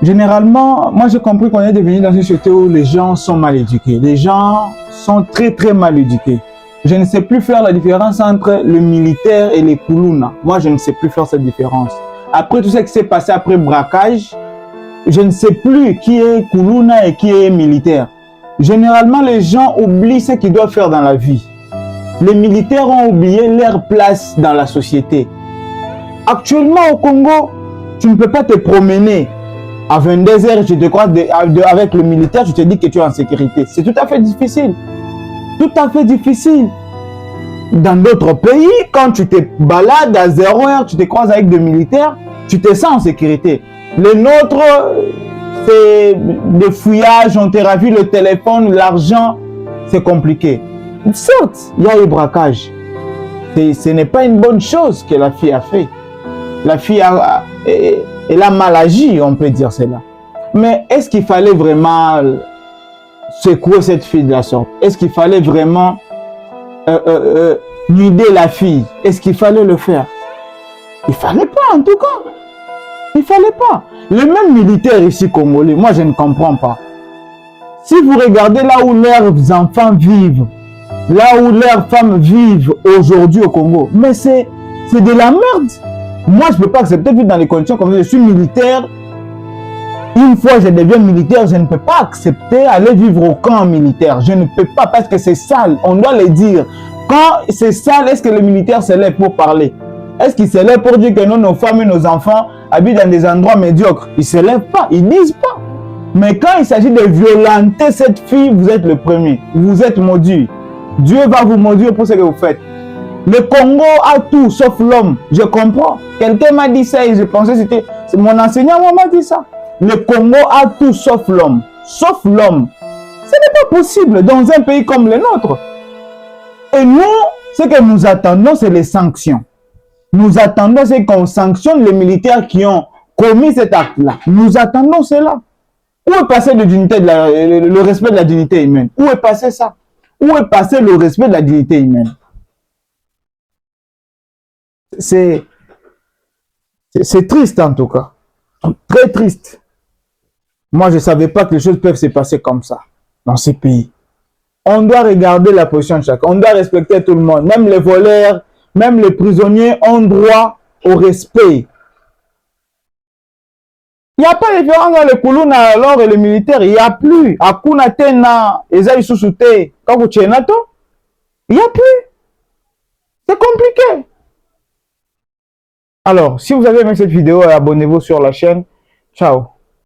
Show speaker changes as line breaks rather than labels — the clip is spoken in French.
Généralement, moi j'ai compris qu'on est devenu dans une société où les gens sont mal éduqués. Les gens sont très mal éduqués. Je ne sais plus faire la différence entre le militaire et les koulouna. Moi, je ne sais plus faire cette différence. Après tout ce qui s'est passé après braquage, je ne sais plus qui est koulouna et qui est militaire. Généralement, les gens oublient ce qu'ils doivent faire dans la vie. Les militaires ont oublié leur place dans la société. Actuellement, au Congo, tu ne peux pas te promener. À 22h, tu te crois avec le militaire, tu te dis que tu es en sécurité. C'est tout à fait difficile. Tout à fait difficile. Dans d'autres pays, quand tu te balades à 0h, tu te croises avec des militaires, tu te sens en sécurité. Les nôtres, c'est des fouillages, on te ravit le téléphone, l'argent, c'est compliqué. Certes, il y a eu braquage. Ce n'est pas une bonne chose que la fille a fait. La fille elle a mal agi, on peut dire cela. Mais est-ce qu'il fallait vraiment secouer cette fille de la sorte? Est-ce qu'il fallait vraiment nuder la fille? Est-ce qu'il fallait le faire? Il ne fallait pas, en tout cas. Il ne fallait pas. Les mêmes militaires ici congolais, moi je ne comprends pas. Si vous regardez là où leurs enfants vivent, là où leurs femmes vivent aujourd'hui au Congo, mais c'est de la merde. Moi, je ne peux pas accepter, vu dans les conditions comme ça, je suis militaire. Une fois que je deviens militaire, je ne peux pas accepter aller vivre au camp militaire. Je ne peux pas parce que c'est sale. On doit le dire. Quand c'est sale, est-ce que le militaire se lève pour parler? Est-ce qu'il se lève pour dire que non, nos femmes et nos enfants habitent dans des endroits médiocres? Ils ne se lèvent pas, ils ne disent pas. Mais quand il s'agit de violenter cette fille, vous êtes le premier. Vous êtes maudit. Dieu va vous maudire pour ce que vous faites. Le Congo a tout sauf l'homme. Je comprends. Quelqu'un m'a dit ça et je pensais que c'était... Mon enseignant m'a dit ça. Le Congo a tout sauf l'homme. Sauf l'homme. Ce n'est pas possible dans un pays comme le nôtre. Et nous, ce que nous attendons, c'est les sanctions. Nous attendons, c'est qu'on sanctionne les militaires qui ont commis cet acte-là. Nous attendons cela. Où est passé le respect de la dignité humaine? Où est passé ça? Où est passé le respect de la dignité humaine? C'est triste en tout cas. Très triste. Moi, je ne savais pas que les choses peuvent se passer comme ça dans ces pays. On doit regarder la position de chacun. On doit respecter tout le monde. Même les voleurs, même les prisonniers ont droit au respect. Il n'y a pas de différence dans le Koulouna alors et les militaires. Il n'y a plus. Akuna tena, eza isusute, kako tchenato. Il n'y a plus. C'est compliqué. Alors, si vous avez aimé cette vidéo, abonnez-vous sur la chaîne. Ciao.